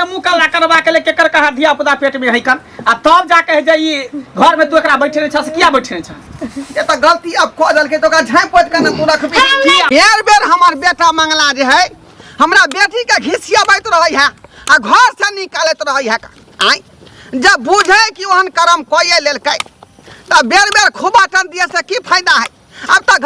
से मुंह काला करवा के लेके कर कहा धिया पुता पेट में है कन आ तब जाके जाई घर में तू एकरा बैठे छ से किया बैठे छ ये तो गलती अब खो दल के तो का झाई पोत के तू रखबी बेर बेर हमर बेटा मंगला जे है हमरा बेटी के घिसिया बैत रहै है आ घर से निकालत रहै है आई जब बुझे कि ओहन कर्म कोये लेलकै त बेर बेर खुबाटन दिए से की फायदा है अब तो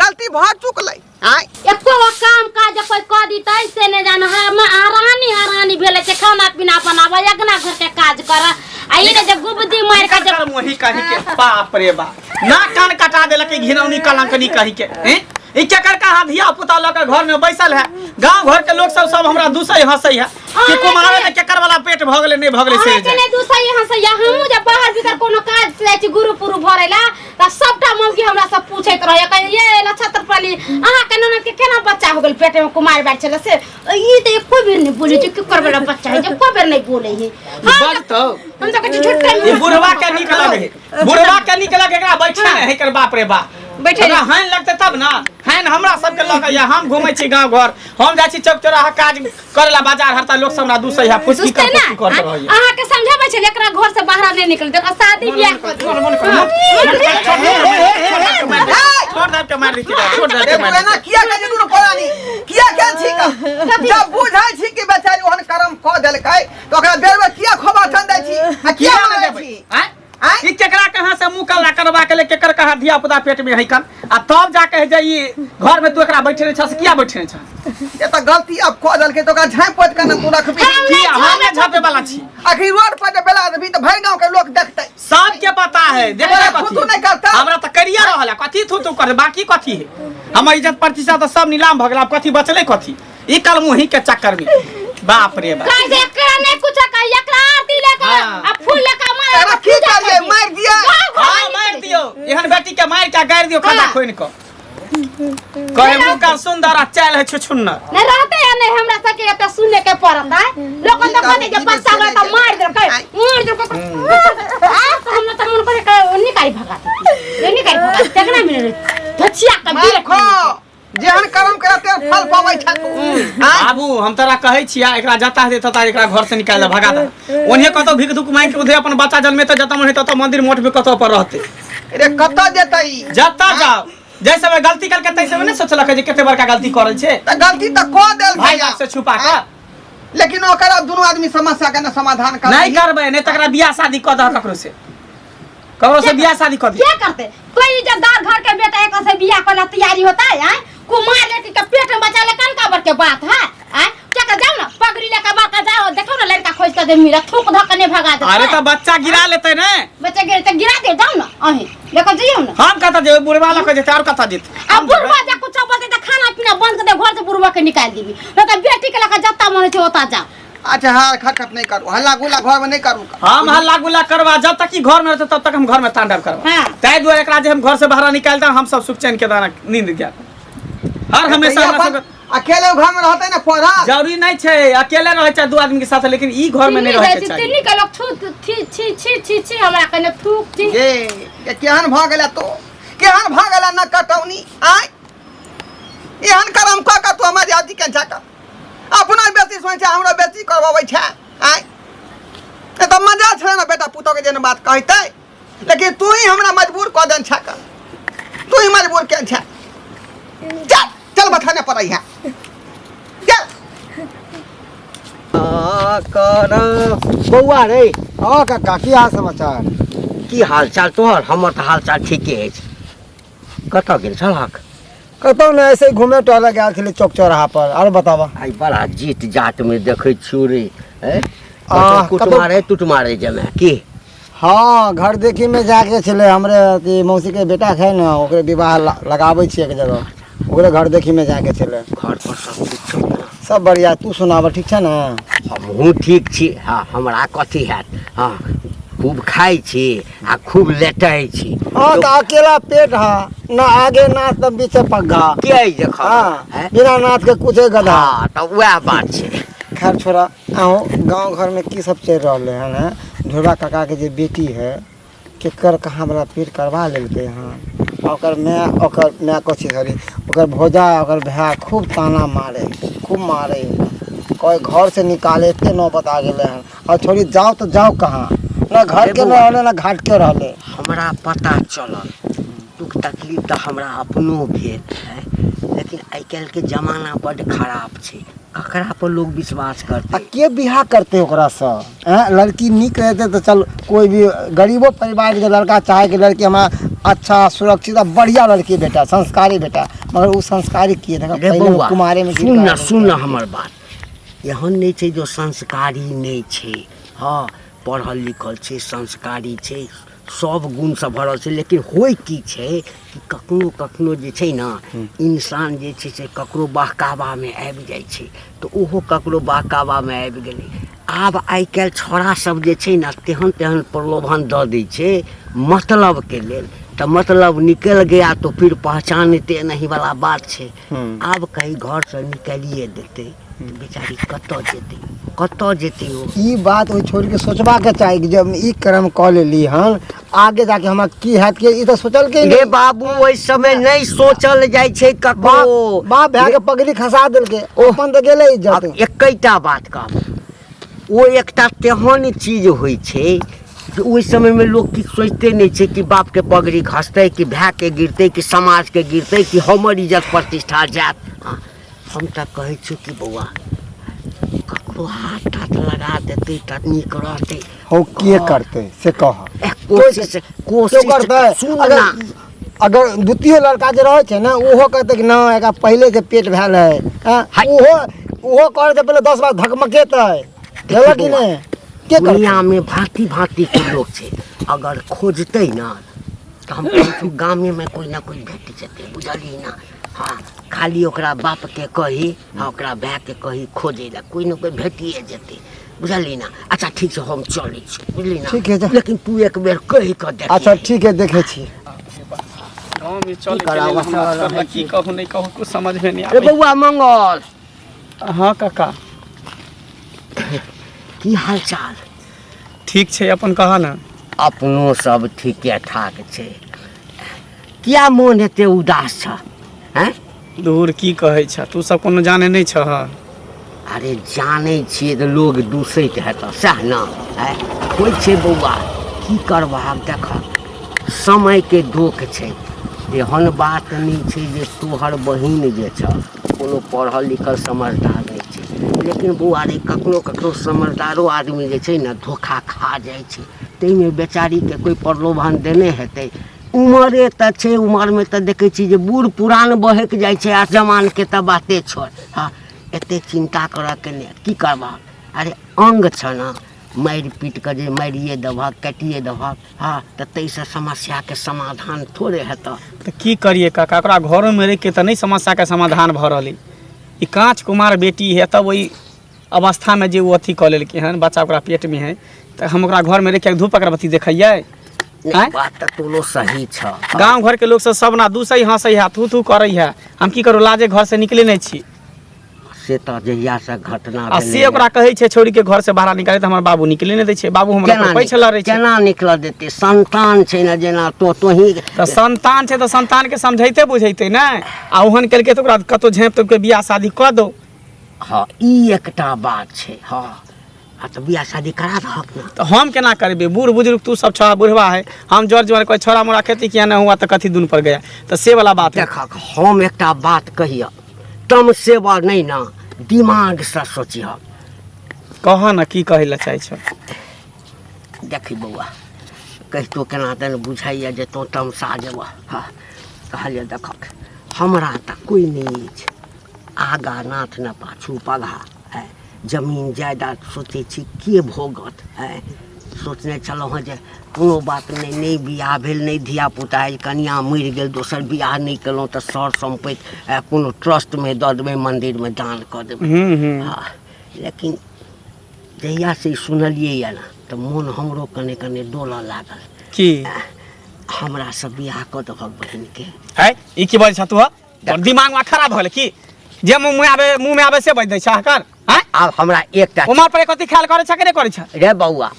गलती भर चुकलै आई एको काम काज कोई क दितै से ने जान हम हरानी भेले छै खाना पीना बनाबा एकना घर के काज कर आ ई ने जे गुबदी मार के जे मोही कहि के बाप रे बाप ना कान कटा देलक घिनौनी कलंकनी कहि के हैं ई केकर कहा धिया पुता ल के घर में बैसल है गांव घर के लोग सब हमरा दूसै हंसै है कि कुमारे ने केकर वाला पेट भ गेलै नहीं भ गेलै से जे ने दूसै हंसै है हमहु जे बाहर भीतर कोनो काज से छी गुरु पुरु भरेला त सबटा मौगी हमरा सब पूछैत रहे कहि ये नक्षत्र पाली अहा के ननद के केना बच्चा हो गेल पेट में कुमार बैठ छले से ई त एको बेर नहीं बोले छै केकर वाला बच्चा है जे को बेर नहीं बोले है बज तो हम त कहि झूठ ई बुढ़वा के निक लगे एकरा बैठे है एकर बाप रे बाप बैठे हाइन लगते तब ना हाइन हमरा सबके लग या हम घुमै छी गांव घर हम जाइ छी चौक चौराहा काज करेला बाजार हरता लोग सब हमरा दूसै है पुछी कर रहै अहा के समझाबै छै एकरा घर से बाहर नहीं निकल देखा शादी बियाह कर छोड़ दे के मार दी छोड़ दे के मार ना किया के दूर पड़ानी किया के छी का जब बुझाई छी कि बेचारी ओहन कर्म क देलकै तो ओकरा बेर बेर किया खोबा ठन दै छी आ किया मारै छी ई केकरा कहां से मुंह काला करवा के लेके कर कहा धिया पुता पेट में है कन आ तब जाके जाई घर में तू एकरा बैठे छ से किया बैठे छ ये तो गलती अब खो दल के तो का झाई पोत के तू रखबी किया हम झापे वाला छी आखिर रोड पर जे बेला देबी तो भर गांव के लोग देखतै सब के पता है देखले कथी तू नहीं करता हमरा त करिया रहला कथी तू कर बाकी कथी है हमर इज्जत प्रतिष्ठा तो सब नीलाम भ गेल अब कथी बचले कथी ई कल मुही के चक्कर में बाप रे बाप काहे एकरा नहीं कुछ कह एकरा आरती लेके आ फूल लेके मार अरे की करिए मार दिया हां मार दियो एहन बेटी के मार के गाड़ दियो खड़ा खोइन को कहे मुका सुंदर आ चल है छुछुन्ना नहीं रहते है नहीं हमरा सके एते सुने के पड़त है लोग तो कहते जे बच्चा बा त मार दे हम त मन करे निकाई भगा ये निकाई भगा तेकना मिले धचिया का देखो जेहन कर्म करते फल पाबै छ तू बाबू हम तोरा कहै छिया एकरा जता देत त एकरा घर से निकाल भगा दे ओन्हे कतो भिक दुक मांग के उधे अपन बच्चा जन्मे त जता मन त मंदिर मोठ में कतो पर रहते अरे कत जेतई जता जाओ जैसे मैं गलती करके तैसे में नहीं सोचलक जे केते बड़का गलती करल छे त गलती त को देल भाई बाप से छुपा के लेकिन ओकरा दोनों आदमी समस्या के न समाधान कर नहीं करबे नहीं तकरा बियाह शादी क द ककरो से बियाह शादी क दी क्या करते कोई इज्जतदार घर के बेटा एक से बियाह करला तैयारी होता है कुमार लेके के पेट में बचा ले कन का बर के बात है क्या कर जाओ ना पगड़ी लेके बाका जाओ देखो ना लड़का खोज के दे मेरा थूक धक ने भगा दे अरे तो बच्चा गिरा लेते ने बच्चा गिरे तो गिरा दे जाओ ना अही लेके जाइयो ना हम कहता जे बुढ़वा लख जे और कहता जीत अब बुढ़वा जा कुछ बोलते तो खाना पीना बंद कर दे घर से बुढ़वा के निकाल देबी तो बेटी के लेके जत्ता मन छे होता जा अच्छा हां खटखट नहीं करू हल्ला गुला घर में नहीं करू हम हल्ला गुला करवा जब तक कि घर में रहते तब तक हम घर में तांडव करवा हां तै दुआरे एकरा जे हम घर से बाहर निकालता हम सब सुख चैन के दाना नींद गया हर हमेशा अकेले घर में रहते ना पौधा जरूरी नहीं छे अकेले रहे चाहे दो आदमी के साथ लेकिन ई घर में नहीं रहे के चाहिए तिन्नी के लोग छी छी हमरा कने थूक छी ये केहन भ गेला तो केहन भ गेला न कटौनी आय एहन करम क के तू हमर आदि के जाका अपना बेटी सोचे हमरा बेटी करवाबै छै आय ए त मजा छले ना बेटा पुतो के जेन बात कहते लेकिन तू ही हमरा मजबूर क देन छका तू ही मजबूर के छ चल चल बथाने पड़ै है चल कर बौआ रे हां काका की हाल समाचार की हाल चाल तोहर हमर त हाल चाल ठीके अछि कत गेल छलहक कतौ ने ऐसे घूमे टहले गेल छले चौक चौराहा पर और बतावा आई बड़ा जीत जाट में देखै छियो रे कुट मारे जमे की हाँ घर देखी में जाके चले हमरे मौसी के बेटा है ना ओकरे विवाह लगाबै छी एक जगह ओकरे घर देखी में जाके चले घर पर सब ठीक सब बढ़िया तू सुनाब ठीक छै ना हमहू ठीक छी हां हमरा कथी हैत हां खूब खाई छी आ खूब लेटै छी हां त अकेला पेट हा ना आगे नाथ त पीछे पग्गा के देखा हां बिना नाथ के कुछ गधा हां त वह बात छै खैर छोरा आओ गांव घर में की सब चल रहले है ना ढोरबा काका के जे बेटी है केकर कहाँ वाला पेट करवा लेलके हां ओकर मैं कथी सॉरी ओकर भौजा ओकर भाई खूब ताना मारे खूब मारे कोई घर से निकाले इतने नौबत आ गए हैं। और छोड़ी जाओ तो जाओ कहाँ, ना घर के रहले ना घाट के रहले। हमरा पता चलल दुख तकलीफ तो हमरा अपनो भेल है, लेकिन आइ काल्हि के जमाना बड़ खराब छै, ककरा पर लोग विश्वास करते। आ के बियाह करते ओकरा से? लड़की निक रहते तो चल, कोई भी गरीबो परिवार के लड़का चाहे कि लड़की हमारा अच्छा सुरक्षित बढ़िया लड़की बेटा, संस्कारी बेटा, मगर वो संस्कारी किए बउआ कुमारे में सुन हमर बात, एहन नहीं छै जो संस्कारी नहीं छै। हाँ, पढ़ल लिखल छै, संस्कारी छै, सब गुण से भरल छै, लेकिन होय की छै कि कखनो कखनो जे छै ना, इंसान जे छै से ककरो बहकावा में आबि जाइ छै, तो ओहो ककरो बहकावा में आबि गेलै। आब आइ काल्हि छौड़ा सब जे छै ना तेहन तेहन प्रलोभन दऽ दै छै मतलब के लेल, तो मतलब निकल गया तो फिर पहचानते नहीं वाला बात छै। आब कहीं घर से निकालिए देते तो बेचारी कतऽ जेते हो। ई बात ओहि छोड़ के सोचबा के चाही कि जब ई कर्म कऽ लेली हन, आगे जाके हमरा की हैत के ई तो सोचल के रे बाबू ओइ समय नहीं सोचल जाइ छै ककरो। बाप भाई के पगड़ी खसा देलके, अपन तो गेले इज्जत। एकैटा बात कहब, ओ एकटा तेहन चीज होइ छै कि ओहि समय में लोग किछु सोचते नहीं छै कि बाप के पगड़ी खसतै कि भाई के गिरतै कि समाज के गिरतै कि हमर इज्जत प्रतिष्ठा जात। हाँ, हम तऽ कहै छी कि बौआ ककरो हाथ ठाथ लगा देते तऽ नीक रहतै। हो के करते से कह, कोशिश करते। सुन ना, अगर द्वितीय लड़का जे रहे छै ना, ओहो कहते कि ना एकरा पहले से पेट भेल है, ओहो करे से पहले 10 बार धकमकेतै, हेला कि नहीं? के दुनिया में भांति भांति के लोग छै, अगर खोजते ना तो हम कहू गामे में कोई ना कोई भेट जेतै, बुझलियै ना। हाँ, खाली ओकरा बाप के कही, हाँ ओकरा भाई के कही खोजे ला कोई ना कोई भेटिए जेतै, बुझलियै ना। अच्छा ठीक छै, हम चलै छी, बुझलियै ना। ठीक है, लेकिन तू एक बेर कहि कऽ देख। अच्छा ठीक है, देखे छी। गाँव में चल के की कहूँ नहीं कहूँ कुछ समझ में नहीं अरे आवे। बउआ मंगल, हाँ काका, की हाल चाल? ठीक छै, अपन कहा ना। अपनो सब ठीके ठाक छै। किया मोन एते उदास छ? हैं? दूर की कहै छ, तू सब कोनो जाने नहीं छ। अरे जानै छियै तऽ लोग दूसैत हेतऽ सएह ना। होइ छै बौआ, की करबह देख, समय के दोख छै। एहन बात नहीं छै जे तोहर बहिन जे छ कोनो पढ़ल लिखल समझदार नहीं छै, लेकिन बौआ रे ककरो ककरो समझदारो आदमी जे छै ने धोखा खा जाइ छै, ताहिमे बेचारी के कोई प्रलोभन देने हेतै। उमरे तऽ छै, उमर में तऽ देखै छी जे बूढ़ पुरान बहक जाइ छै, आ जमान के तऽ बाते छोड़। हाँ, एते चिंता करऽ के नहि, की करबह? अरे अंग छ ना, मारि पीट के जे मारिए देबहक काटिए देबहक, हाँ तऽ ताहिसँ समस्या के समाधान थोड़े हेतऽ। तो की करिए काका, ओकरा घरों में रह के तो नहीं समस्या के समाधान भ रही। ई कांच कुमार बेटी है, तब वही अवस्था में जो वो अथी कऽ लेलकै हन, बच्चा ओकरा पेट में है, तो हम ओकरा घर में रह के धूप अगरबत्ती देखिए? बात तऽ तोरो सही छ। गाँव घर के लोग सब ना दूसै हंसै है, थू थू करे है, हम की करू, लाजे घर से निकले नहीं छी। से तऽ जहिया से घटना आ से ओकरा कहै छै छोड़ी के घर से बाहर निकाले, तो हमर बाबू निकले नहीं दै छै। बाबू हमरा पैछे लड़ै छै। केना निकल देते? संतान छै ना, जेना तोही तो संतान छै तो संतान के समझैते बुझैते ना, आ ओहन केलकै तो ओकरा कतो झाँप तोप के बियाह शादी कऽ दो। हाँ, ई एकटा बात छै। हाँ, तो बियाह शादी करा दहक ना। तो हम केना करबे? बूढ़ बुजुर्ग तू सब छा बुढ़वा है, हम जर जर कोई छोड़ा मोड़ा खेती किया ना हुआ तो कथी दून पर गया, तो से वाला बात है। देखक हम एकटा बात कहिया, तम सेवा नहीं ना, दिमाग से सोचिह। कह ना की कहे ला चाहे छ। देखी बउआ, कहितो केना तन बुझाइए जे तो तमसा जेबह। हाँ, कहलिए देखक हमरा तऽ कोई नहीं छै, आगा नाथ न पाछू पगा है, जमीन जायदाद सोचे छी के भोगत है। सोचने छलहुँ हँ जे कोनो बात नहीं बियाह भेल, नहीं धिया पुता है, कनिया मरि गेल, दोसर बियाह नहीं केलहुँ तऽ सर सम्पत्ति कोनो ट्रस्ट में दऽ देबै, मंदिर में दान कऽ देबै। हाँ, लेकिन जहिया से सुनलियै या ना तऽ मोन हमरो कने कने डोलऽ लागल की हमरा से बियाह कऽ देबहक बहिन के। है ई की बात छ तू? दिमाग में खराब भले की जे मुंह में आवे से बज दै छ कर? हैं? आब हमरा एकटा उमर पर कथी ख्याल करे छ कि नहीं करे छ? रे बउआ,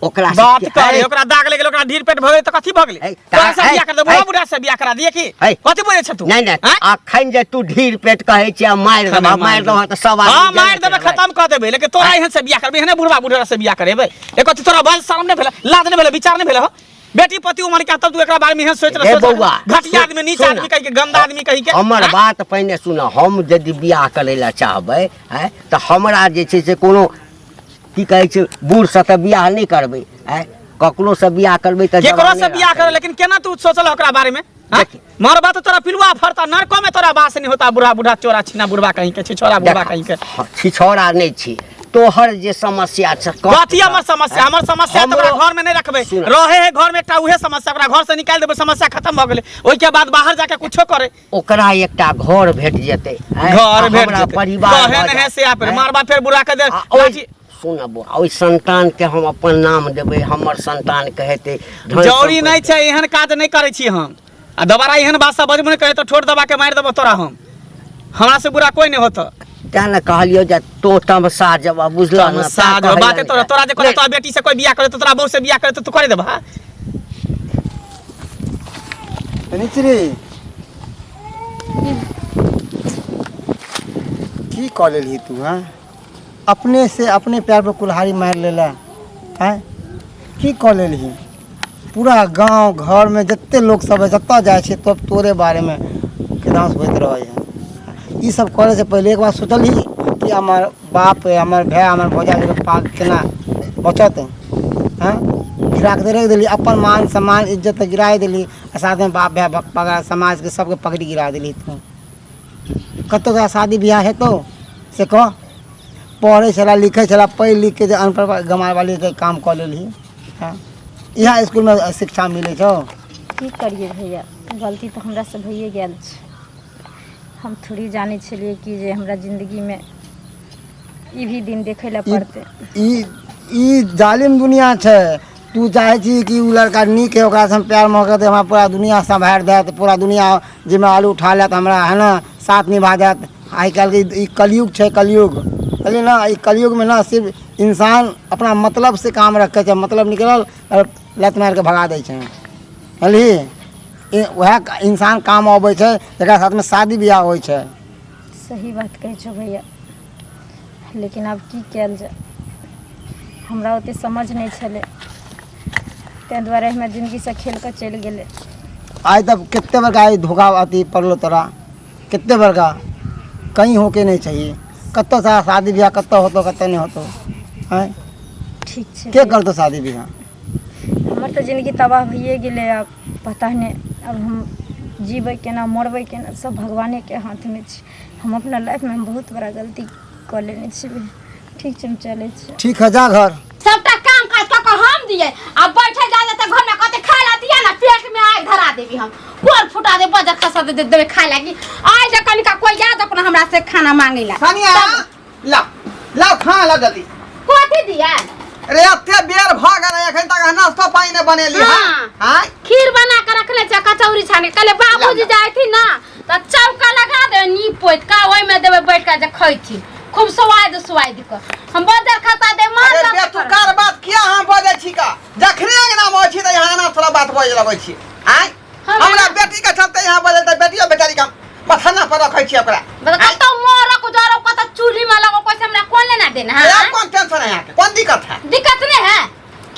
ओकरा से बात के- करे है, ओकरा दाग लगे ओकरा ढीर पेट भगे त कथी भगले है, तोरा से है, बियाह कर दे है, बुढ़ा बुढ़ा से बियाह करा दिए की है। कथी बोले छ तू नहीं नहीं हैं? अखन जे तू ढीर पेट कहै छियै मारि देबह त सब हां आदमी मार देबे जनै छै। खत्म कर देबे लेकिन तोरा एहन से बियाह करबे एहने बुढ़वा बुढ़ा से बियाह करेबे ए कथी तोरा बल शर्म नहीं भेले लाज नहीं भेले विचार नहीं भेले हो बेटी पति उमर के तब तू एकरा बारे में एहन सोच ए रह बौआ, घटिया आदमी नीच सुन, आदमी कह के गंदा आदमी कह के हमर हैं? बात पहिने सुन हम यदि बियाह करै लए चाहबै है तऽ हमरा जे छै से कोनो की कहै छै बूढ़ से तऽ बियाह नहीं करबै है ककरो से बियाह करबै तऽ केकरो जवाने से बियाह करे लेकिन केना तू सोचल ओकरा बारे में हैं? देखी। मरबा तो तोरा पिलुआ फरता नरको में तोरा बास नहीं होता बुढ़ा बुढ़ा चोरा छिना बुढ़वा कहीं के छिछोरा बुढ़वा कहीं के छिछौरा नहीं छी तोहर जे समस्या छै कथी हमर समस्या तोरा घर में नहीं रखबे सुन। रहे है घर में एकटा उहे समस्या ओकरा घर से निकाल देबे समस्या खत्म भ गेले ओइ के बाद बाहर जाके कुछो करे ओकरा एकटा घर भेट जेतै हैं? घर भेट हमरा जेतै। परिवार कहै भऽ नहीं है से आप हैं? मारबा फिर बुढ़ा के दे आ ओइ- सुन बौआ ओइ संतान के हम अपन नाम देबै हमर संतान कहेतै धन जौरी सम्पत्ति- नहीं छै एहन काज नहीं करे छी हम आ दोबारा एहन बात सब बजबो नहीं करे तो ठोर दबा के मार देबो तोरा हम हमरा से बुरा कोई नहीं होता तें ने कहलियो जे तो तमसा जब बुझला ना साज बात तोरा जे करे तोरा बेटी से कोई बियाह करे तो तोरा बहू से बियाह करे तो तू करे देबा निचरी की कऽ लेलही तू हैं अपने से अपने पैर पर कुल्हाड़ी मारि लेला हैं की कऽ लेलही पूरा गांव घर में जते लोग सब है जतऽ जाइ छै तब तोरे बारे में केदांस होइत रहै है ई सब करे से पहले एक बार सोचलही कि हमर बाप हमर भाय हमर भौजा के पाग केना बचत हैं गिरा के रख देली अपन मान सम्मान इज्जत गिरा देली आ साथ में बाप भाय पगा समाज के सबके पगड़ी गिरा देली तू कतौ का शादी ब्याह हेतौ से कह पढ़े छला लिखे छला पढ़ि लिख के जे अनपढ़ गमार वाली के काम कऽ लेली हैं इहाँ स्कूल में शिक्षा मिले छौ की करिए भैया गलती तो हमरा से भइए गेल छै हम थोड़ी जाने छलिए कि जे हमरा जिंदगी में ई भी दिन देखे ला पड़ते ई जालिम दुनिया छै तू चाहे छी कि उ लड़का नीक है ओकरा से हम प्यार मोहब्बत हमरा पूरा दुनिया संभार देत पूरा दुनिया जिम्मे आलू उठा लेत हमरा है ना साथ निभा देत आइ काल्हि के ई कलयुग छै कलयुग कहलिए ना ई कलयुग में ना सिर्फ इंसान अपना मतलब से काम रखे छै मतलब निकलल और लत मार के भगा दै छै बुझलिही वह इंसान काम अबै छै जकरा साथ में शादी ब्याह होइ छै सही बात कहै छौ भैया लेकिन आब की कयल जाय हमरा ओते समझ नहीं छले ताहि दुआरे हमरा जिंदगी से खेल कर चलि गेले आज तक कितने बड़का धोखा अथी पड़लो तोरा कितने बड़का कहीं होके नहीं चाहिए कत्तो सा शादी ब्याह कत्तो होतो कत्तो नहीं होतो हैं ठीक छै के करतो शादी ब्याह हमर तो जिंदगी तबाह भइए गेले अब पता नहीं अब हम जीबै केना मरबै केना सब भगवाने के हाथ में छै हम अपना लाइफ में बहुत बड़ा गलती कऽ लेने छियै ठीक छै हम चलै छी ठीक है जा घर सबटा काम काज कऽ के हम दिए आ बैठे जा जाते घर में कहते खाए ला दिया ना पेट में आग धरा देबी हम कोर फुटा दे बजर खसा दे देबे खाए लागी आइ जे कनिका कोई याद अपन हमरा से खाना मांगे ला सानिया ला ला खा ला जल्दी कथी दिया अरे अत्ते बेर भ गेल एखन तक नाश्ता पानी ने बनेली हाँ। हां खीर बना के रखले छ कचौरी छाने कले बाबूजी जाय थी ना त चौका लगा दे नी पोत का ओइ में देबे बैठ के जे खैथी खूब स्वाद कर हम बजर खाता दे मार अरे बे तू कार बात किया हम बजे छी का जखने अंगना में छी त यहां ना थोड़ा बात बजे लगै छी आय हमरा बेटी के चलते यहां बजे त बेटियो बेचारी का मथाना पर रखै छी ओकरा कत मोर को जरो कत चूल्ही में लगो पैसा हमरा कोन लेना देना अरे है कौन टेंशन है यहाँ के कौन दिक्कत है दिक्कत नहीं है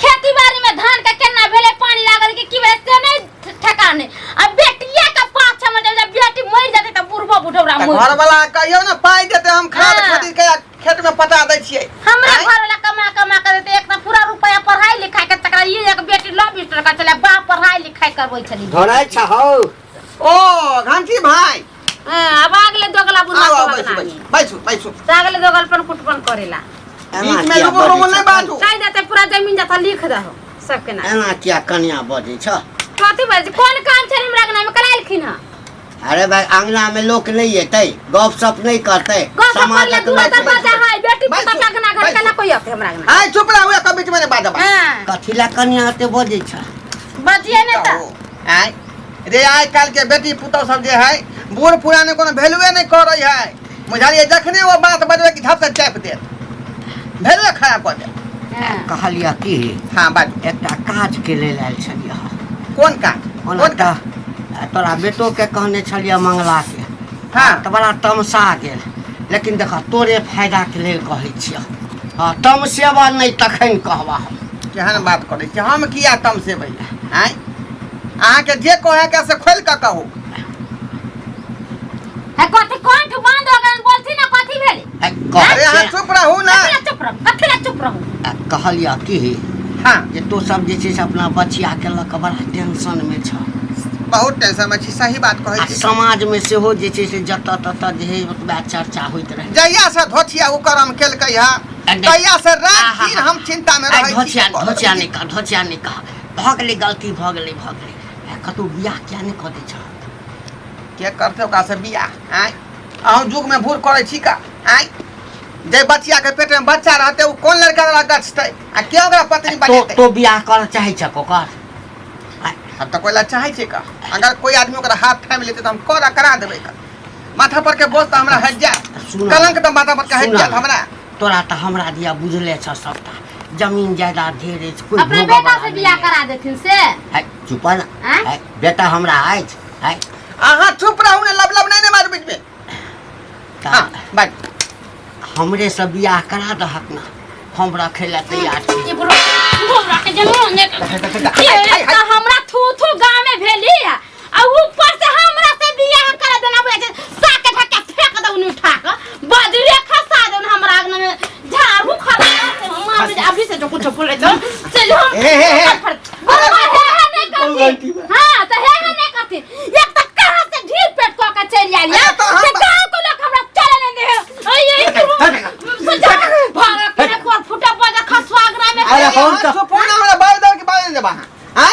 खेती बाड़ी में धान का केना भेले पानी लागल के की वैसे नहीं ठेकाने अब बेटिया का पाँच छह महीने जब बेटी मर जाते त बुढ़बा बुढ़ौरा मर घर वाला कहियो ना पाई देते हम खाद हाँ। खरीद के खेत में पटा दै छियै हमरा आँय? घर वाला कमा के देते एक त पूरा रुपया पढ़ाई लिखाई के तकरा ये एक बेटी लव स्टोर का चले बाप पढ़ाई लिखाई करबै छली धरै छहौ ओ घंटी भाई अब आगले दोगला बुढ़ा आओ को बैसु बना बैसु बैसु आगले दोगल पर कुटपन करेला बीच में रुको रुको नहीं बांधू कह देते पूरा जमीन जथा लिख दहो सबके नाम एना किया कन्या बजै छ कथी बाज कोन काम छै हमरा नाम कराइलखिन ह अरे भाई अंगना में लोग नहीं एतै गप सप नहीं करते समाज के दूर बैठ- दरवाजा है बेटी बैठ- पता का घर बैठ- केना कोई आके हमरा नाम आय चुप रह हुआ कभी में बात बा हां कथी ला कन्या ते बजै छ बजिए ने त आय रे आय काल के बेटी पुतौ सब जे है बूढ़ पुराने कोनो वैल्यूए नहीं करे है मुझारिए जखने वो बात बजबे कि झप से चैप दे वैल्यू खराब कर दे कहलिया कि हाँ बात एकटा काज के लेल आयल छलियै कौन काज ओना तऽ तोरा बेटो के कहने छलियै मंगला के हाँ। तऽ बड़ा तमसा गेल लेकिन देख तोरे फायदा के लेल कहै छियै हाँ तमसेबा नहीं तखन कहबा हम केहन बात करै छी हम किया तम से भैया आय अहाँके जे कहे के से खोल के कहू है कथी कंठ बंद हो गए बोलती ना कथी भेली अरे अहाँ चुप रहू ना कथी ला चुप रहू कहलिया कि हाँ जे तू सब जे छै से अपना बचिया के लऽ कऽ बड़ा टेंशन में छ बहुत टेंशन में छी सही बात आ कहै छी समाज में सेहो जे छै से जतऽ ततऽ जे ओतबा चर्चा होइत रहे जहिया से धोतिया ओ करम केलकै हा तहिया से रात दिन हम चिंता में रहै छी धोचिया नहीं कह भऽ गेलै गलती भऽ गेलै कतौ बियाह किया नहीं कऽ दै छ के करते ओकरा से बियाह आय अहूँ जुग में भूल करै छी का आय जे बच्चिया के पेट में बच्चा रहते उ कौन लड़का वाला गछतै आ के ओकरा पत्नी बनेतै तो बियाह करऽ चाहै छ कोकर अब तो कोई ला चाहे छे का अगर कोई आदमी ओकरा हाथ थाम लेते तो हम करा देबै का माथा पर के बोझ तो हमरा हट जाए कलंक तो माथा पर के हट जाए हमरा तोरा तो हमरा दिया बुझले छ सबटा जमीन जायदाद ढेरे छै कोई अपने बेटा से बियाह करा देथिन से है चुप ना है बेटा हमरा आइछ है अहाँ चुप रहू ने लब नहीं मार बीच में हां बात हमरे से बियाह करा दहक ना हम रखे ला तैयार छी ये बुढ़ो हमरा के जमीन ने त हमरा थू गांव में भेली आ ऊपर से हमरा से बियाह करा देना बोले छै साके ढके फेंक दउन उठा के बजरे खसा दउन हमरा आगन में झाड़ू खड़ा से मां में अभी से जो कुछ बोले तो से जो हां त हे ने कथि एक त कहां से ढील पेट को के चल आइया से गांव को लोग हमरा चले नहीं दे भागा के पर फुटा पजा खसवागरा में अरे हम तो फोन हमरा बाय दर के बाय देबा हां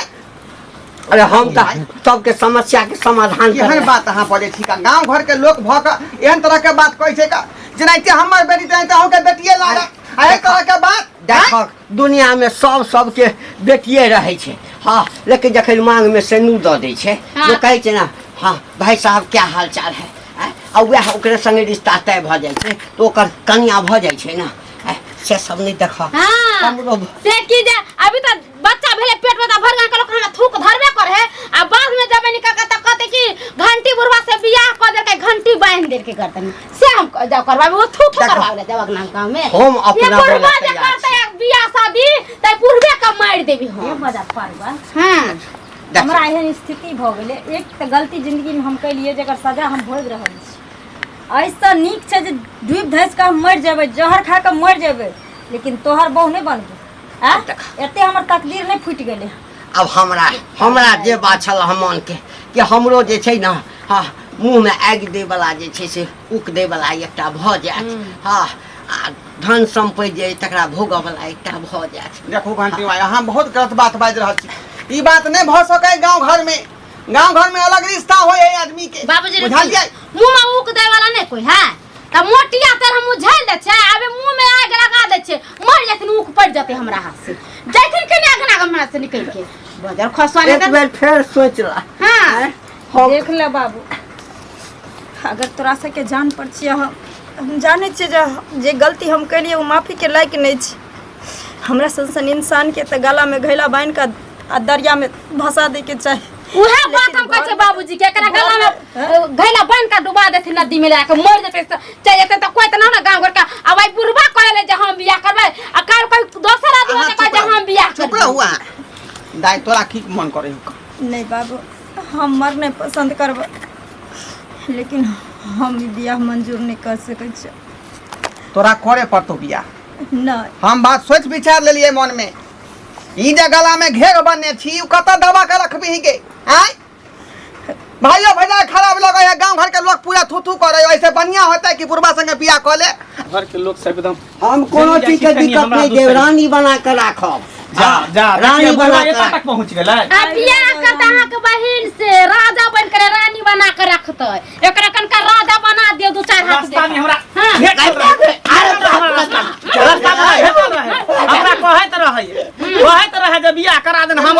अरे हम तो सबके समस्या के समाधान केहन कर बात अहाँ बोले छी का गांव घर के लोग भक एहन तरह के बात कहै छै का जेनाइते हमर बेटी तेनाइते अहूँ के बेटिए लागा एहन तरह के बात देखक दुनिया में सबके बेटिए रहे छै हाँ लेकिन जखन मांग में से नू दऽ दै छै लोग कहै छै ना हाँ भाई साहब क्या हाल चाल है आ वह ओकरे संगे रिश्ता तय भऽ जाइ छै तो ओकर कन्या भऽ जाइ छै ना से सब नहीं देख हां से की जे अभी तो बच्चा भेले पेट में भर गन के लोग हमरा थूक धरबे करे है आ बाद में जब निका के त कहते कि घंटी बुढ़वा से बियाह क दे के घंटी बांध दे के करतनी से हम जब करवाबे वो थूक करवावे जब ना गांव में हम अपना बुढ़वा जे करते बियाह शादी त पूर्वे का मार देबी हम ये मजा परवा हां हमरा एहन स्थिति भ गेले एक त गलती जिंदगी में हम कइलिए जेकर सजा हम भोग रहल छी ऐसा नीक छै जे डूब धस के हम मर जेबै जहर खा के मर जेबै लेकिन तोहर बहु नहीं बनबे एते हमर तकदीर नहीं फूट गेले अब हमरा जे बात छल हमन के कि हमरो जे छै ना हाँ मुँह में आगि दे वाला जे छै से उक दे वाला एकटा भऽ जायत हाँ आ धन संपत्ति जे तकरा भोगऽ वाला एकटा भऽ जायत देखो घंटी भाई अहाँ बहुत गलत बात बाज रहल छी ई बात नहीं भ सकै गांव घर में अलग रिश्ता होय है आदमी के बाबूजी बुझलियै मुंह में उक दे वाला नहीं कोई है त मोटिया तर हम झेल दे छै अबे मुंह में आग लगा दे छै मर जतिन उक पड़ जते हमरा हाथ से जैथिन के आगना हमरा से निकल के बजर खसवा एक बेर फेर सोच ला हां देख ले बाबू अगर तोरा से के जान पर छिए हम जाने छी जे गलती हम कलिए वो माफी के लायक नहीं छी हमरा संसन इंसान के त गला में घैला बांध के आ दरिया में भसा दे के चाहे उहे बात हम कहै छै बाबूजी के एकरा गला में घैला बांध के डुबा देथि नदी में लाके मर जते चल जते त कोई त ना गांव घर का अब आई बुढ़वा कहले जे हम बियाह करबै आ काल कोई दोसर आदमी के कह जे हम बियाह करबै चुप रहुआ दाई तोरा की मन करे नहीं बाबू हम मरने पसंद करब लेकिन हम ई बियाह मंजूर नहीं कर सकै छी तोरा करे पड़तो बियाह नहीं हम बात सोच विचार लेलिए मन में ई जे गला में घेर बने छी उ कत दबा के रखबी गे आय भाइयों भैया खराब लगे है गांव घर के लोग पूरा थू थू करे ऐसे बढ़िया होता है कि बुढ़वा संगे बियाह कर ले घर के लोग सब एकदम हम कोनो चीज के दिक्कत नहीं देव रानी बना के राखब जा रानी बना के एतऽ तक पहुंच गेलै आ बियाह करता अहाँ के बहिन से राजा बन के रानी बना के रखते एकरा कनका राजा बना दियो दू चार हाथ रास्ता में हमरा हां भेट हमरा कहैत रहे जे बियाह करा देन हम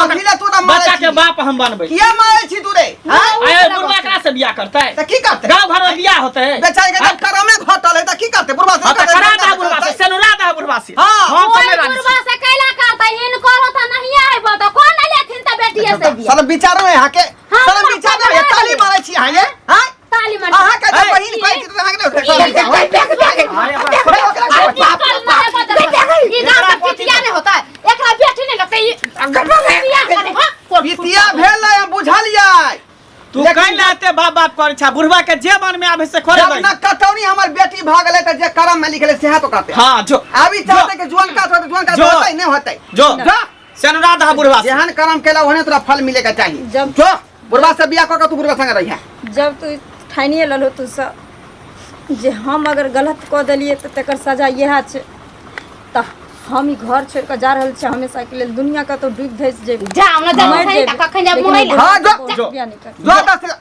बच्चा के बाप हम बनबै किया मारे छी तू रे आय बुढ़वा एकरा से बियाह करतै त की करते गांव घर में बियाह होतै बेचारे के जब करमे घटल है त की करते बुढ़वा से करा दा बुढ़वा से सेनुला दा बुढ़वा से हां हम ओए संगे रानी बुढ़वा से कैला त इनको त नहीं आए बता कौन लेथिन त बेटिया से बिया साला विचारो है हाके हाँ, साला हाँ, विचारो है हाँ, ताली मारे छी हां ये हां ताली मार आहा का जब बहिन कोई की तरह के बिटिया भेल है बुझलियै तू कहीं लाते बाप बाप करे छा बुढ़वा के जे मन में आवे से करे जब ना कटौनी हमर बेटी भाग गेलै त जे करम में लिखले सेहा तो कहते हां जो अभी चाहते कि जुआन का जो। होतै नहीं होतै जो सनुरा दा बुढ़वा से। जेहन कर्म केला ओहने तोरा फल मिलेगा चाहिए जब- जो बुढ़वा से बियाह क के तू बुढ़वा संग रहिया जब तू ठानिए ललो तू सब जे हम अगर गलत कऽ देलिए तऽ तकर सजा इएह छै तऽ हम ई घर छोड़ कऽ जा रहल छी हमेशा के लेल दुनिया का तो डूब धस जेबे जा हमरा जब सही त कखन जब मोबाइल हाँ, जो। बियाह नहीं कर जो दस